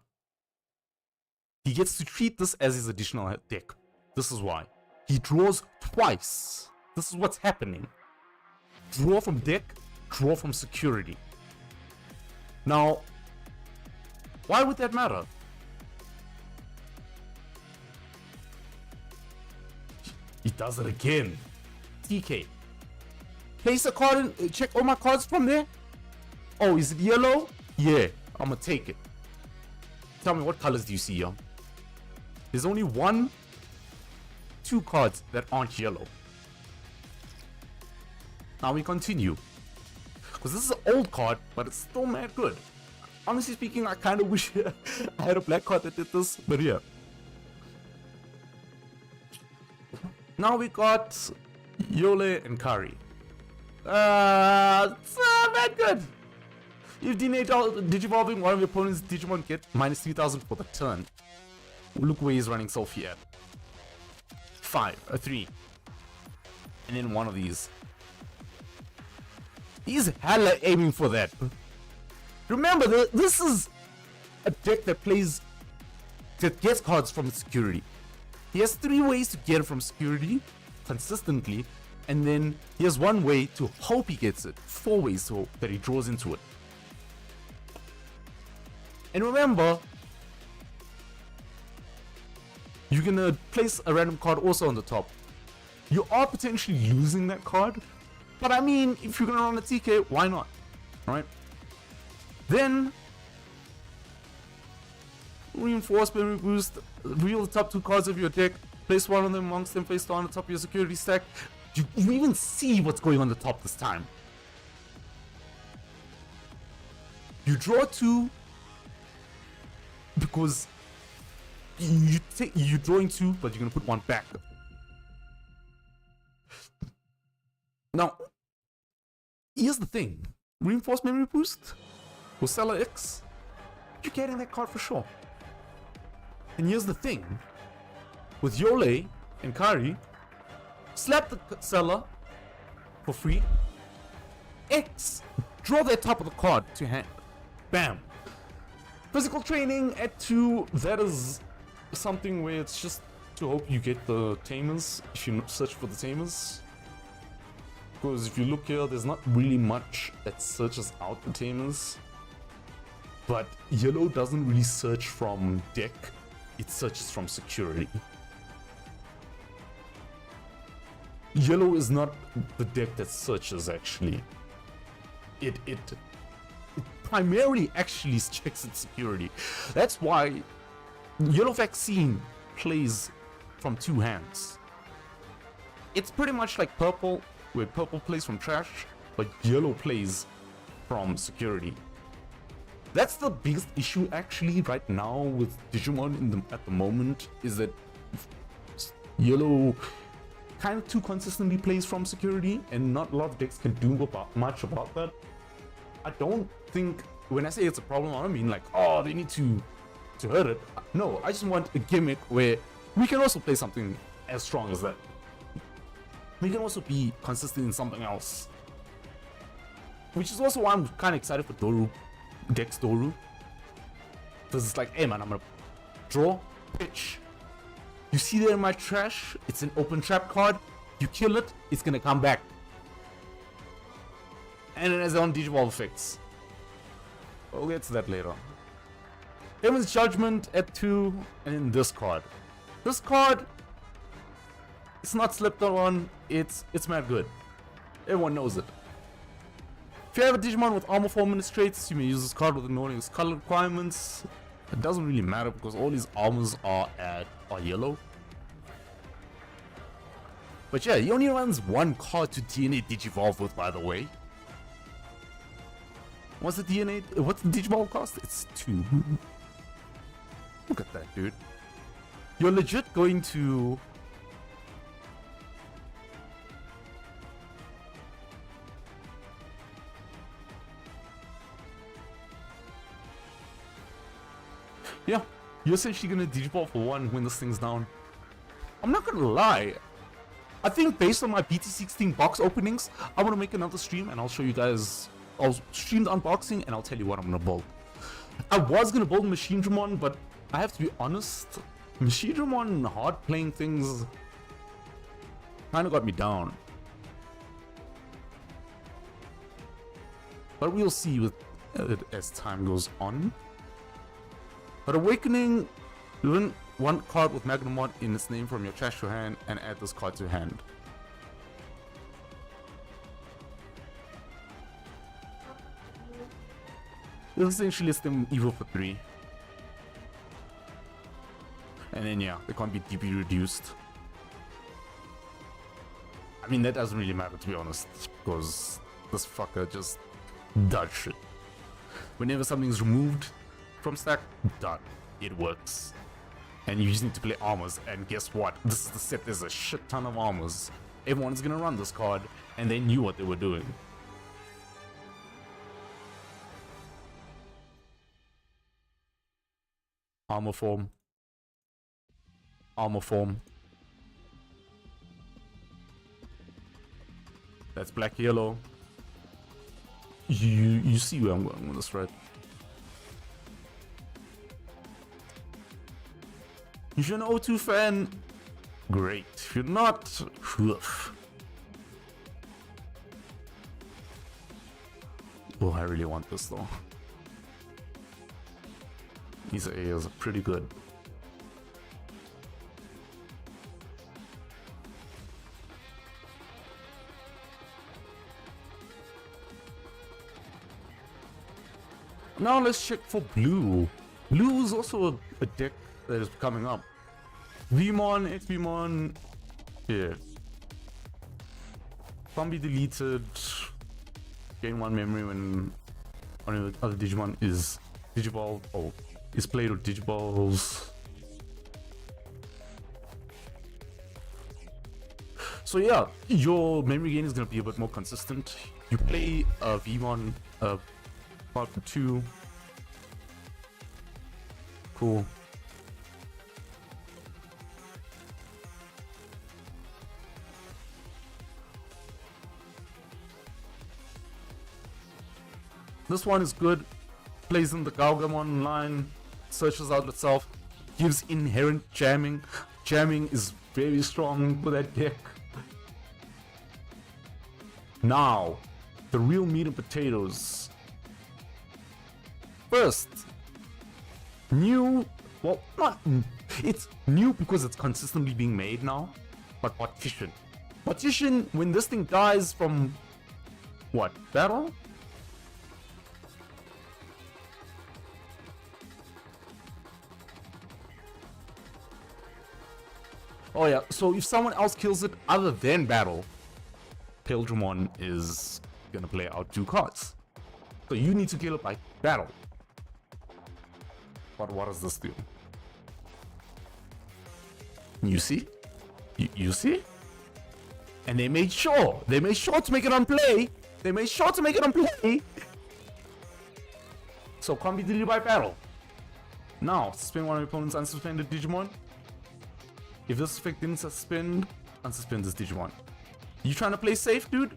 He gets to treat this as his additional deck. This is why. He draws twice. This is what's happening. Draw from deck, draw from security. Now, why would that matter? He does it again. TK. Place a card in, check all my cards from there. Oh, is it yellow? Yeah, I'm gonna take it. Tell me, what colors do you see, young? There's only 2 cards that aren't yellow. Now we continue. Because this is an old card, but it's still mad good. Honestly speaking, I kind of wish I had a black card that did this, but yeah. Now we got Yole and Kari. It's not good. If Digivolving one of your opponent's Digimon, get -3000 for the turn. Look where he's running Sophie at. 5, a 3. And then one of these. He's hella aiming for that. Remember, this is a deck that gets cards from security. He has 3 ways to get it from security consistently, and then he has 1 way to hope he gets it. 4 ways to hope that he draws into it. And remember, you're gonna place a random card also on the top. You are potentially losing that card, but I mean, if you're gonna run a TK, why not? Right? Then, reinforcement boost, reveal the top 2 cards of your deck, place one of them amongst them face down on the top of your security stack. You even see what's going on the top this time. You draw 2 because you're drawing 2, but you're gonna put 1 back. Now, here's the thing: reinforced memory boost or Seller X, you're getting that card for sure. And here's the thing: with Yole and Kari, slap the seller for free. X, draw their top of the card to hand. Bam. Physical training at 2, that is something where it's just to hope you get the tamers if you search for the tamers. Because if you look here, there's not really much that searches out the tamers. But yellow doesn't really search from deck, it searches from security. Yellow is not the deck that searches actually. It primarily actually checks its security. That's why Yellow Vaccine plays from 2 hands. It's pretty much like purple, where purple plays from trash, but yellow plays from security. That's the biggest issue actually right now with Digimon at the moment, is that yellow kind of too consistently plays from security, and not a lot of decks can do much about that. I don't think, when I say it's a problem, I don't mean like, oh, they need to to hurt it. No, I just want a gimmick where we can also play something as strong as that. We can also be consistent in something else. Which is also why I'm kind of excited for Doru, Dex Doru. Because it's like, hey man, I'm gonna draw, pitch. You see there in my trash, it's an open trap card. You kill it, it's gonna come back. And it has its own Digivolve effects. We'll get to that later. Heaven's Judgment at 2, and then this card. This card, it's not slept on, it's mad good. Everyone knows it. If you have a Digimon with armor 4 administrates, you may use this card with ignoring its color requirements. It doesn't really matter because all these armors are yellow. But yeah, he only runs one card to DNA Digivolve with, by the way. What's the Digivolve cost? It's 2. Look at that, dude. You're legit going to... Yeah, you're essentially gonna Digivolve for 1 when this thing's down. I'm not gonna lie. I think based on my BT16 box openings, I'm gonna make another stream and I'll show you guys. I'll stream the unboxing and I'll tell you what I'm gonna build. I was gonna build Machine Dramon, but I have to be honest. Machine Dramon hard playing things kinda got me down. But we'll see with it as time goes on. But Awakening, run 1 card with Magnamod in its name from your trash to hand and add this card to hand. This essentially lets them evil for 3. And then yeah, they can't be DP reduced. I mean, that doesn't really matter to be honest, because this fucker just does shit. Whenever something's removed from stack, done. It works. And you just need to play armors, and guess what? This is the set, there's a shit ton of armors. Everyone's gonna run this card, and they knew what they were doing. Armor form. Armor form. That's black yellow. You see where I'm going with this, right? If you're an O2 fan, great. If you're not, woof. Oh, I really want this though. These AOs are pretty good. Now let's check for blue. Blue is also a deck that is coming up. Vmon, XVmon, yeah. Can't be deleted. Gain 1 memory when one of the other Digimon is Digivolve or is played with Digivolves. So yeah, your memory gain is gonna be a bit more consistent. You play Vmon part 2. Cool. This one is good. Plays in the Galgamon line, searches out itself, gives inherent jamming. Jamming is very strong for that deck. Now, the real meat and potatoes. First, new, well, not, it's new because it's consistently being made now, but Partition. Partition, when this thing dies from, what, battle? Oh yeah, so if someone else kills it other than battle, Paildramon is gonna play out 2 cards. So you need to kill it by battle. But what does this do? You see? You see? And they made sure to make it on play. They made sure to make it on play. So can't be deleted by battle. Now, suspend one of your opponent's unsuspended Digimon. If this effect didn't suspend, unsuspend this Digimon. You trying to play safe, dude?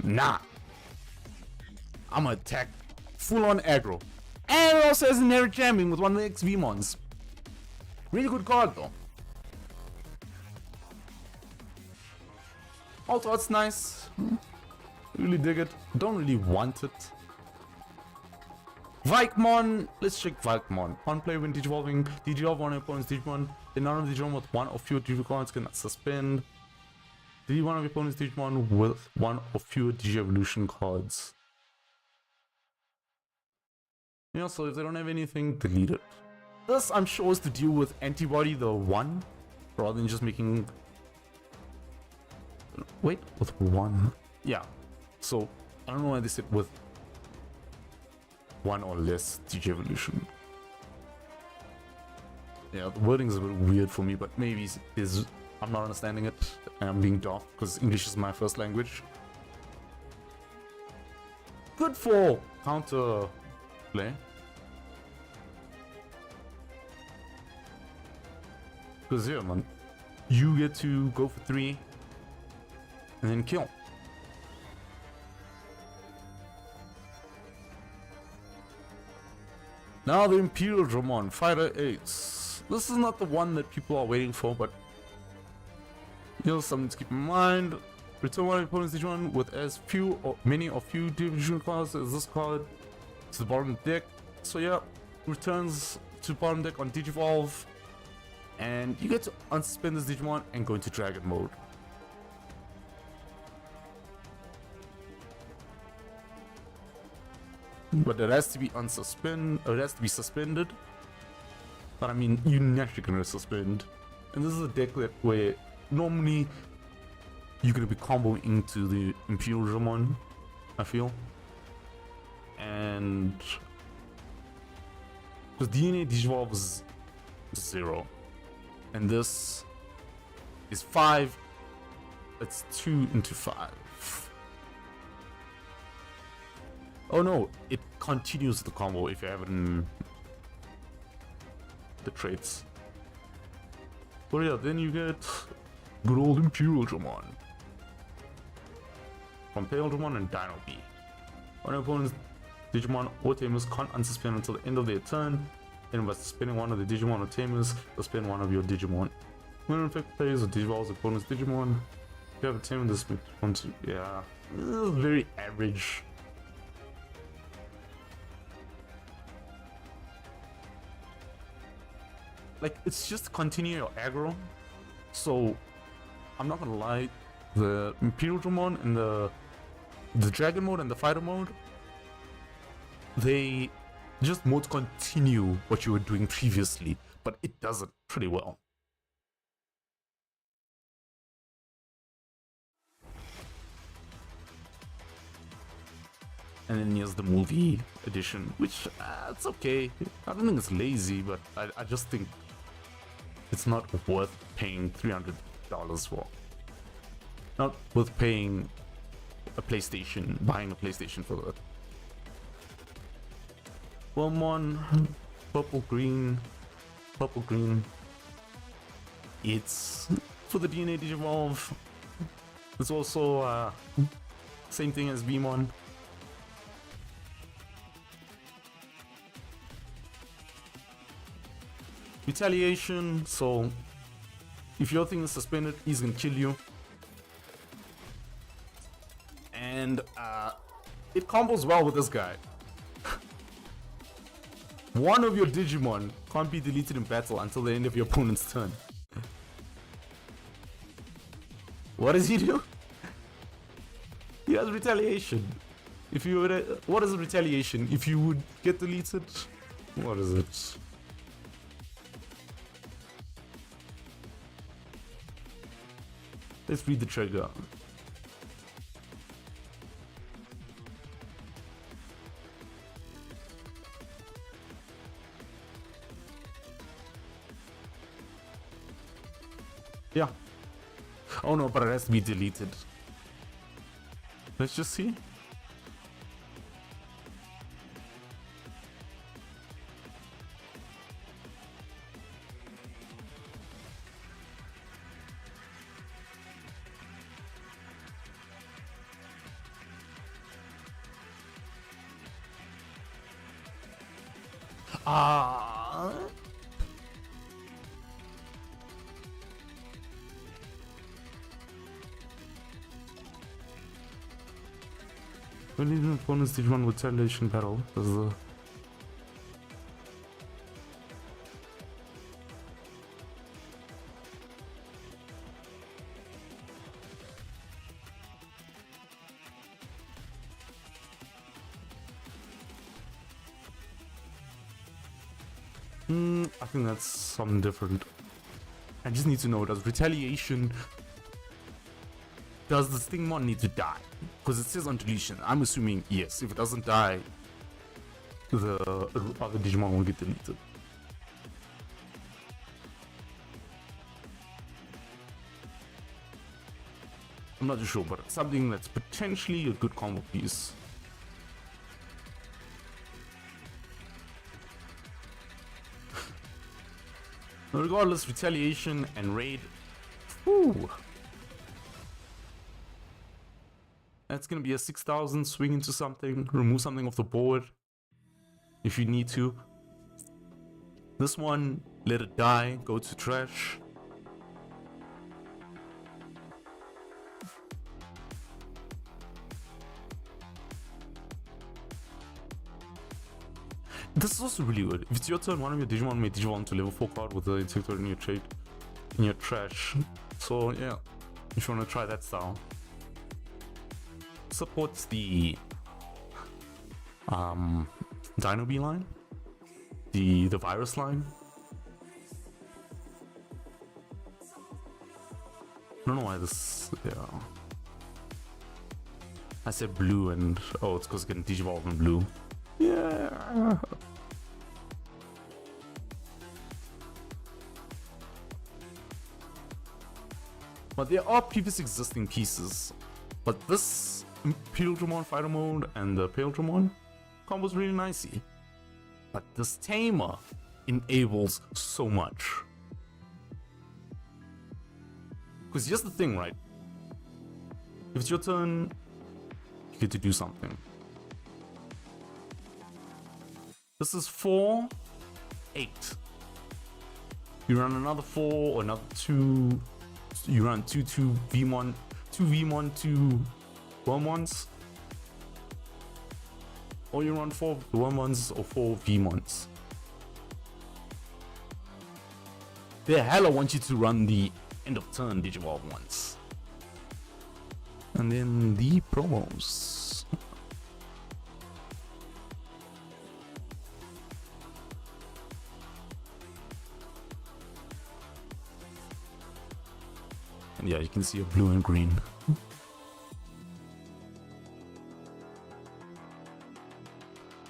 Nah. I'm gonna attack full on aggro. And it also has inherent jamming with one of the XVmons. Really good card though. Also, it's nice. Really dig it. Don't really want it. Vikemon. Let's check Vikemon. On play when Digivolving. Digivolve one of your opponent's Digimon. Then none of the Digimon with one or fewer Digi cards can suspend. Delete one of your opponent's Digimon with one or fewer Digi-Evolution cards. Yeah, so if they don't have anything, delete it. This, I'm sure, is to deal with Antibody the 1, rather than just making... Wait, with 1? Yeah, so, I don't know why they said with 1 or less Digi-Evolution. Yeah, the wording is a bit weird for me, but maybe I'm not understanding it, and I'm being daft, because English is my first language. Good for counter play. Because yeah, man, you get to go for 3 and then kill. Now the Imperial Dramon, Fighter Ace. This is not the one that people are waiting for, but you know, something to keep in mind. Return one of your opponent's Digimon with as few or many or few division cards as this card to the bottom of the deck. So yeah, returns to bottom deck on Digivolve, and you get to unsuspend this Digimon and go into Dragon mode. But it has to be it has to be suspended. But I mean, you're naturally gonna suspend. And this is a deck that where normally you're gonna be comboing into the Imperial Dramon, I feel. And because DNA Digivolve is 0. And this is 5. It's 2 into 5. Oh no, it continues the combo if you have it in the traits. But yeah, then you get good old Imperial Dramon. From Pale Dramon and Dino B. One of your opponent's Digimon or Tamers can't unsuspend until the end of their turn. Then by suspending one of the Digimon or Tamers, suspend one of your Digimon. When an effect plays or Digivolves the opponent's Digimon, if you have a Tamer, this one to, yeah, this is very average. Like, it's just continue your aggro. So, I'm not gonna lie, the Imperial Dramon and the Dragon mode and the Fighter mode, they just mode continue what you were doing previously, but it does it pretty well. And then here's the movie edition, which it's okay. I don't think it's lazy, but I just think it's not worth paying $300 for. Not worth paying a PlayStation, buying a PlayStation for that. Wormmon, purple green. It's for the DNA Digivolve. It's also same thing as Vmon. Retaliation, so if your thing is suspended, he's gonna kill you. And it combos well with this guy. One of your Digimon can't be deleted in battle until the end of your opponent's turn. What does he do? He has retaliation. If you would, what is retaliation? If you would get deleted, what is it? Let's read the trigger. Yeah. Oh no, but it has to be deleted. Let's just see. Ah. When you do opponents Digimon with retaliation battle, does the I think that's something different. I just need to know, does retaliation, does the Stingmon need to die? Because it says on deletion. I'm assuming yes. If it doesn't die, the other Digimon will get deleted. I'm not too sure, but it's something that's potentially a good combo piece. Regardless, retaliation and raid. Whew. That's gonna be a 6,000 swing into something, remove something off the board if you need to. This one, let it die, go to trash. This is also really good. If it's your turn, one of your Digimon may Digimon to level 4 card with the Insectoid in your trade, in your trash. So yeah, if you want to try that style. Supports the Dino Bee line, the virus line. I don't know why this, yeah. I said blue and, oh, it's because it's getting Digivolve in blue. Yeah. But there are previous existing pieces. But this Pale Dramon Fighter Mode and the Pale Dramon combos really nicely. But this Tamer enables so much. Because here's the thing, right? If it's your turn, you get to do something. This is 4, 8. You run another 4 or another 2. You run 2 Vmon, 2 Vmon, 2 Wormons. Or you run 4 Wormons or 4 Vmons. They hella want you to run the end of turn Digivolve once. And then the promos. And yeah, you can see a blue and green.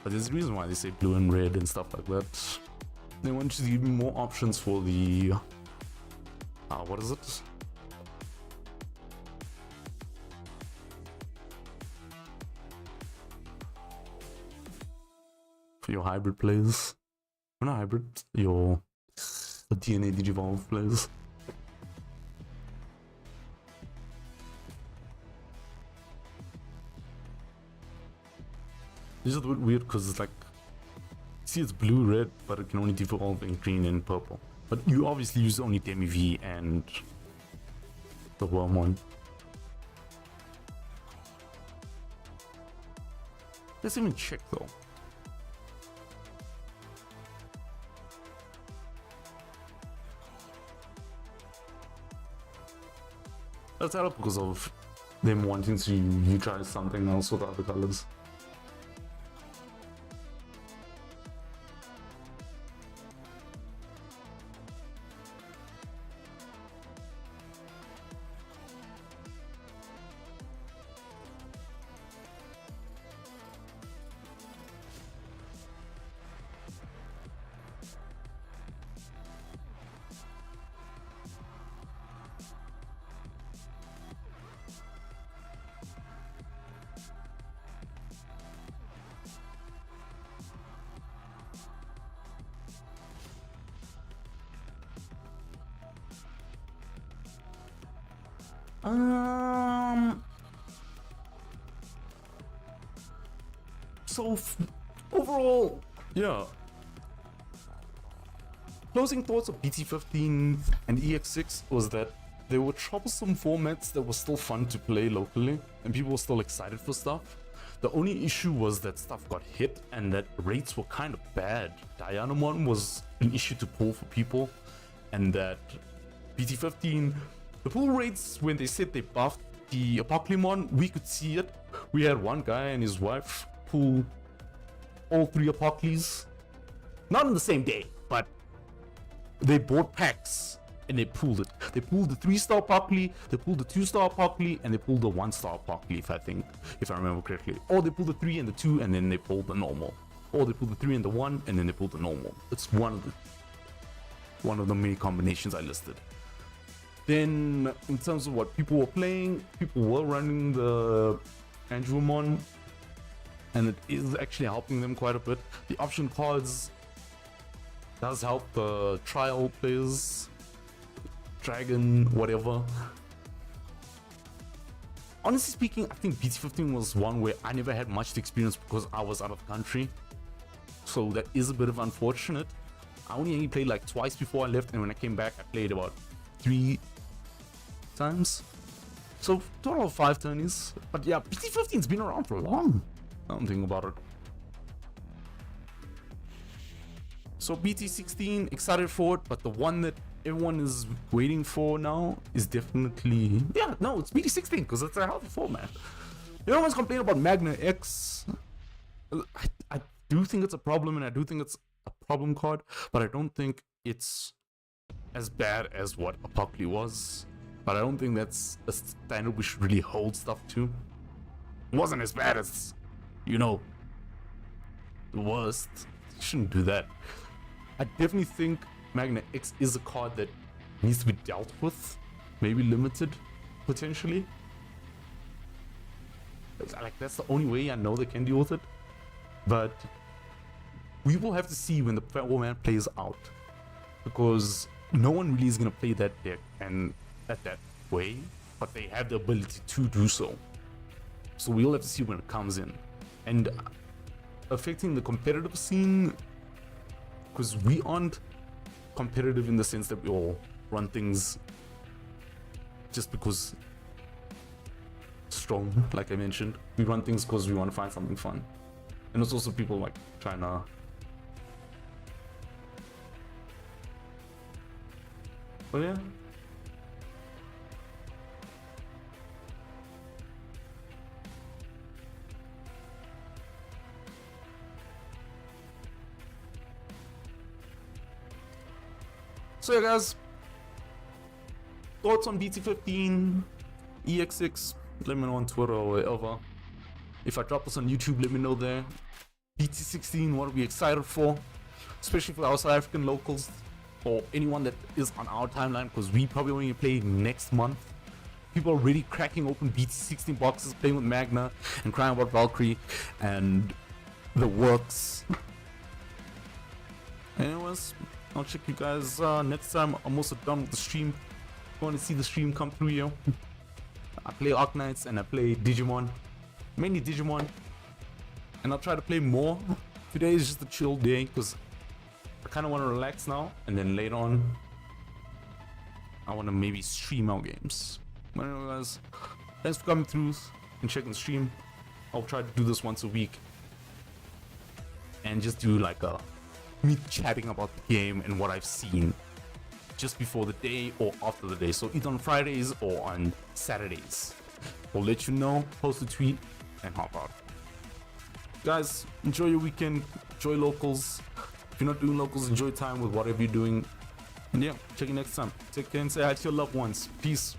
But there's a reason why they say blue and red and stuff like that. They want you to give me more options for the... what is it? For your hybrid plays. Not hybrid, your DNA Digivolve plays. It's just a bit weird because it's like, see, it's blue, red, but it can only devolve in green and purple. But you obviously use only Demi V and the worm one. Let's even check though. That's out because of them wanting to utilize something else with other colors. So overall, yeah, closing thoughts of BT15 and EX6 was that there were troublesome formats that were still fun to play locally, and people were still excited for stuff. The only issue was that stuff got hit and that rates were kind of bad. Dianamon was an issue to pull for people, and that BT15, the pull rates, when they said they buffed the Apoclymon, we could see it. We had one guy and his wife pull all 3 Apoclys. Not on the same day, but they bought packs and they pulled it. They pulled the 3-star Apocly, they pulled the 2-star Apocly, and they pulled the 1-star Apocly, if I remember correctly. Or they pulled the 3 and the 2 and then they pulled the normal. Or they pulled the 3 and the 1 and then they pulled the normal. It's one of the many combinations I listed. Then in terms of what people were playing, people were running the Andrewmon, and it is actually helping them quite a bit. The option cards does help the trial players, Dragon, whatever. Honestly speaking, I think BT15 was one where I never had much experience because I was out of the country. So that is a bit of unfortunate. I only played like twice before I left, and when I came back I played about 3 times. So total of 5 tourneys. But yeah, BT15's been around for long. I don't think about it. So BT16, excited for it, but the one that everyone is waiting for now is definitely, yeah, no, it's BT16 because it's a healthy format. Everyone's complaining about Magna X. I do think it's a problem, and I do think it's a problem card, but I don't think it's as bad as what Apocly was. But I don't think that's a standard we should really hold stuff to. It wasn't as bad as, you know, the worst. You shouldn't do that. I definitely think Magna X is a card that needs to be dealt with, maybe limited, potentially. Like, that's the only way I know they can deal with it. But we will have to see when the format plays out, because no one really is going to play that deck and that way, but they have the ability to do so. So we'll have to see when it comes in. And affecting the competitive scene, because we aren't competitive in the sense that we all run things just because strong, like I mentioned. We run things because we want to find something fun. And it's also people like trying to yeah. So yeah guys, thoughts on BT15, EX6, let me know on Twitter or wherever. If I drop this on YouTube, let me know there. BT16, what are we excited for? Especially for our South African locals, or anyone that is on our timeline, because we probably only play next month. People are already cracking open BT16 boxes, playing with Magna, and crying about Valkyrie and the works. Anyways, I'll check you guys next time. I'm also done with the stream. If you want to see the stream come through here, I play Arknights and I play Digimon, mainly Digimon, and I'll try to play more. Today is just a chill day because I kind of want to relax now, and then later on I want to maybe stream our games. But anyway guys, thanks for coming through and checking the stream. I'll try to do this once a week and just do like a me chatting about the game and what I've seen just before the day or after the day. So either on Fridays or on Saturdays. We'll let you know, post a tweet, and hop out. Guys, enjoy your weekend, enjoy locals. If you're not doing locals, enjoy time with whatever you're doing. And yeah, check you next time. Take care and say hi to your loved ones. Peace.